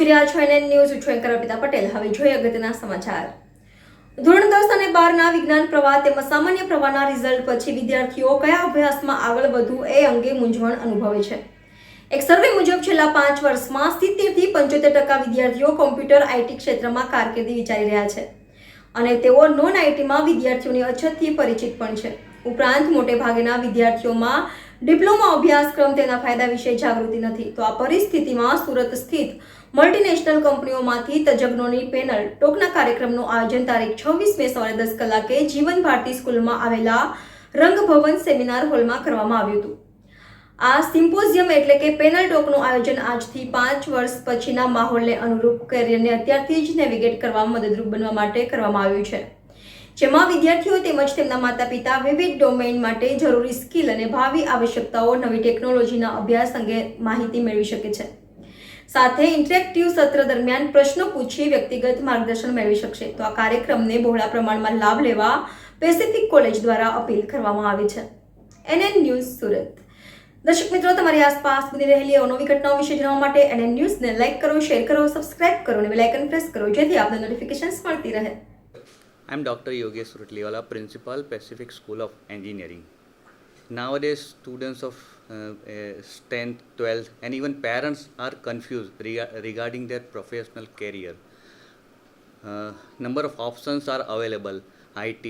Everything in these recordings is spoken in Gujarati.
આપ જોઈ રહ્યા છો NN ન્યૂઝ. હું છું એન્કર અર્પિતા પટેલ. હવે જોઈએ અગત્યના સમાચાર. ધોરણ 10 અને 12 ના વિજ્ઞાન પ્રવાહ તેમજ સામાન્ય પ્રવાહના રિઝલ્ટ પછી વિદ્યાર્થીઓ કયા અભ્યાસમાં આગળ વધવું એ અંગે મૂંઝવણ અનુભવે છે. એક સર્વે મુજબ છેલ્લા 5 વર્ષમાં 70 થી 75% વિદ્યાર્થીઓ કોમ્પ્યુટર આઈટી ક્ષેત્રમાં કારકિર્દી વિચારી રહ્યા છે અને તેઓ નોન આઈટીમાં વિદ્યાર્થીઓની અછતથી પરિચિત પણ છે. ઉપરાંત મોટે ભાગના વિદ્યાર્થીઓમાં ડિપ્લોમા અભ્યાસક્રમ તેના ફાયદા વિશે જાગૃતિ નથી. તો આ પરિસ્થિતિમાં સુરત સ્થિત મલ્ટીનેશનલ કંપનીઓમાંથી તજજ્ઞોની પેનલ ટોકના કાર્યક્રમનું આયોજન તારીખ 26 મે સવારે 10 કલાકે જીવન ભારતી સ્કૂલમાં આવેલા રંગભવન સેમિનાર હોલમાં કરવામાં આવ્યું હતું. આ સિમ્પોઝિયમ એટલે કે પેનલ ટોકનું આયોજન આજથી 5 વર્ષ પછીના માહોલને અનુરૂપ કરિયરને અત્યારથી જ નેવિગેટ કરવામાં મદદરૂપ બનવા માટે કરવામાં આવ્યું છે, જેમાં વિદ્યાર્થીઓ તેમજ તેમના માતા પિતા વિવિધ ડોમેઇન માટે જરૂરી સ્કિલ અને ભાવિ આવશ્યકતાઓ, નવી ટેકનોલોજીના અભ્યાસ અંગે માહિતી મેળવી શકે છે. સાથે ઇન્ટરેક્ટિવ સત્ર દરમિયાન પ્રશ્નો પૂછી વ્યક્તિગત માર્ગદર્શન મેળવી શકશે. તો આ કાર્યક્રમને બહોળા પ્રમાણમાં લાભ લેવા પેસિફિક કોલેજ દ્વારા અપીલ કરવામાં આવી છે. NN news Surat. દર્શક મિત્રો, તમારી આસપાસ બની રહેલી અવનવી ઘટનાઓ વિશે જાણવા માટે NN ન્યૂઝને લાઇક કરો, શેર કરો, સબસ્ક્રાઇબ કરો અને બેલ આઇકન પ્રેસ કરો, જેથી આપને નોટિફિકેશન્સ મળતી રહે. I am Dr. Yogesh Rutliwala, Principal, Pacific School of Engineering. Nowadays, students of 10th, 12th and even parents are confused regarding their professional career. Number of options are available: IT,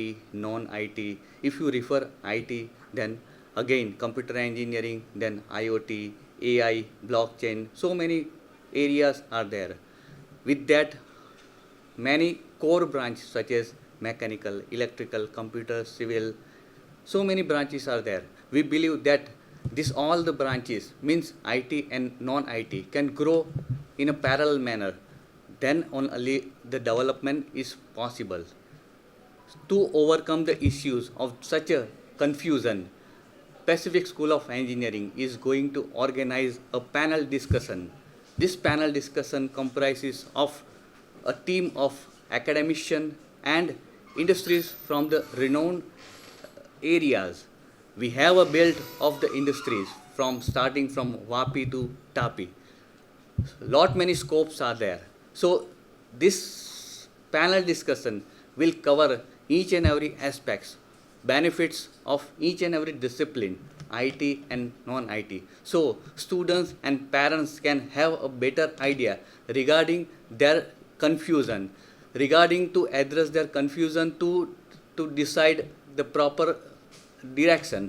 non-IT. If you refer IT, then again computer engineering, then IoT, AI, blockchain, so many areas are there. With that, many core branches such as mechanical, electrical, computer, civil, so many branches are there. We believe that this all the branches means IT and non-IT can grow in a parallel manner. Then only the development is possible. To overcome the issues of such a confusion, Pacific School of Engineering is going to organize a panel discussion. This panel discussion comprises of a team of academicians and industries from the renowned areas. We have a belt of the industries starting from Vapi to Tapi. Lot many scopes are there. So this panel discussion will cover each and every aspects, benefits of each and every discipline, IT and non-IT. So students and parents can have a better idea regarding their confusion, regarding to address their confusion to decide the proper direction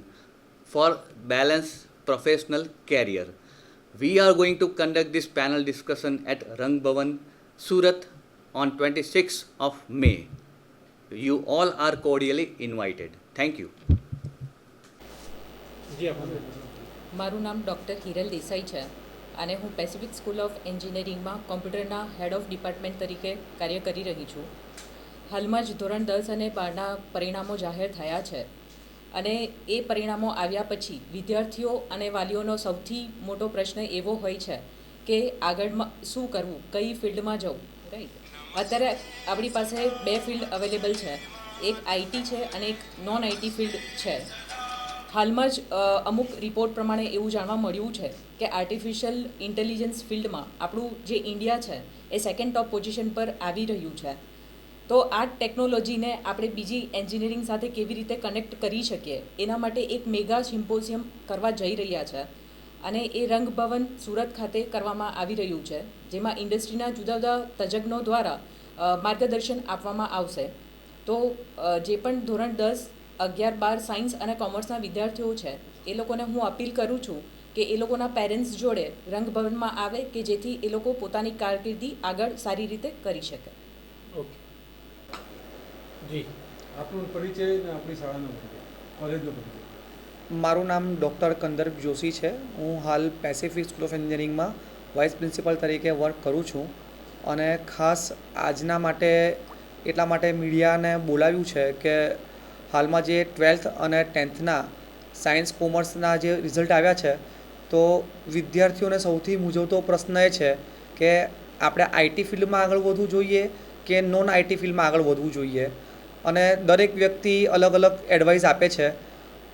for balanced professional career. We are going to conduct this panel discussion at Rang Bhavan, Surat on 26th of May. You all are cordially invited. Thank you. મારું નામ ડૉક્ટર હિરલ દેસાઈ છે અને હું પેસિફિક સ્કૂલ ઓફ એન્જિનિયરિંગમાં કોમ્પ્યુટરના હેડ ઓફ ડિપાર્ટમેન્ટ તરીકે કાર્ય કરી રહી છું. હાલમાં જ ધોરણ 10 અને 12ના પરિણામો જાહેર થયા છે અને એ પરિણામો આવ્યા પછી વિદ્યાર્થીઓ અને વાલીઓનો સૌથી મોટો પ્રશ્ન એવો હોય છે કે આગળમાં શું કરવું, કઈ ફિલ્ડમાં જવું. રાઈટ, અત્યારે આપણી પાસે 2 ફિલ્ડ અવેલેબલ છે, એક આઈટી છે અને એક નોન આઈટી ફિલ્ડ છે. હાલમાં જ અમુક રિપોર્ટ પ્રમાણે એવું જાણવા મળ્યું છે કે આર્ટિફિશિયલ ઇન્ટેલિજન્સ ફિલ્ડમાં આપણું જે ઇન્ડિયા છે એ સેકન્ડ ટોપ પોઝિશન પર આવી રહ્યું છે. તો આ ટેકનોલોજીને આપણે બીજી એન્જિનિયરિંગ સાથે કેવી રીતે કનેક્ટ કરી શકીએ એના માટે એક મેગા સિમ્પોઝિયમ કરવા જઈ રહ્યા છે અને એ રંગભવન સુરત ખાતે કરવામાં આવી રહ્યું છે, જેમાં ઇન્ડસ્ટ્રીના જુદા જુદા તજજ્ઞો દ્વારા માર્ગદર્શન આપવામાં આવશે. તો જે પણ ધોરણ 10, 11, 12 સાયન્સ અને કોમર્સના વિદ્યાર્થીઓ છે એ લોકોને હું અપીલ કરું છું કે એ લોકોના પેરેન્ટ્સ જોડે રંગભવનમાં આવે કે જેથી એ લોકો પોતાની કારકિર્દી આગળ સારી રીતે કરી શકે. ઓકે જી, આપનો પરિચય અને આપણી શાળાનો પરિચય, કોલેજનો પરિચય. મારું નામ ડૉક્ટર કંદર્પ જોશી છે. હું હાલ પેસિફિક સ્કૂલ ઓફ એન્જિનિયરિંગમાં વાઇસ પ્રિન્સિપલ તરીકે વર્ક કરું છું અને ખાસ આજના માટે એટલા માટે મીડિયાને બોલાવ્યું છે કે હાલમાં જે 12th અને 10thના સાયન્સ કોમર્સના જે રિઝલ્ટ આવ્યા છે તો વિદ્યાર્થીઓને સૌથી મૂંઝવતો પ્રશ્ન એ છે કે આપણે આઈટી ફિલ્ડમાં આગળ વધવું જોઈએ કે નોન આઈટી ફિલ્ડમાં આગળ વધવું જોઈએ, અને દરેક વ્યક્તિ અલગ અલગ એડવાઇસ આપે છે.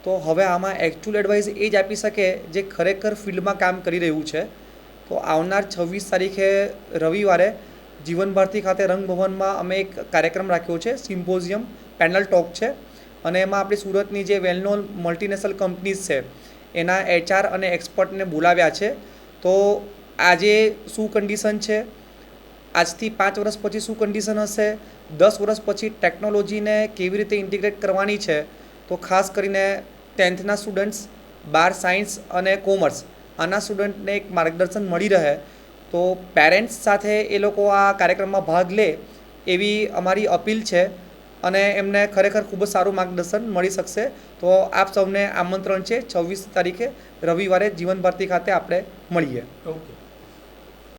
તો હવે આમાં એકચ્યુઅલ એડવાઇસ એ જ આપી શકે જે ખરેખર ફિલ્ડમાં કામ કરી રહ્યું છે તો આવનાર 26 તારીખે રવિવારે જીવન ભારતી ખાતે રંગભવનમાં અમે એક કાર્યક્રમ રાખ્યો છે, સિમ્પોઝિયમ પેનલ ટોક છે, અને એમાં આપણી સુરતની જે વેલ નોન મલ્ટીનેશનલ કંપનીઝ છે એના HR અને એક્સપર્ટને બોલાવ્યા છે. તો આજે શું કન્ડિશન છે, આજથી 5 વર્ષ પછી શું કન્ડિશન હશે, 10 વર્ષ પછી ટેકનોલોજીને કેવી રીતે ઇન્ટિગ્રેટ કરવાની છે, તો ખાસ કરીને 10થના સ્ટુડન્ટ્સ, 12 સાયન્સ અને કોમર્સ આના સ્ટુડન્ટને એક માર્ગદર્શન મળી રહે, તો પેરેન્ટ્સ સાથે એ લોકો આ કાર્યક્રમમાં ભાગ લે એવી અમારી અપીલ છે, અને એમને ખરેખર ખૂબ જ સારું માર્ગદર્શન મળી શકશે. તો આપ સૌને આમંત્રણ છે 26 તારીખે રવિવારે જીવન ભારતી ખાતે આપણે મળીએ. ઓકે.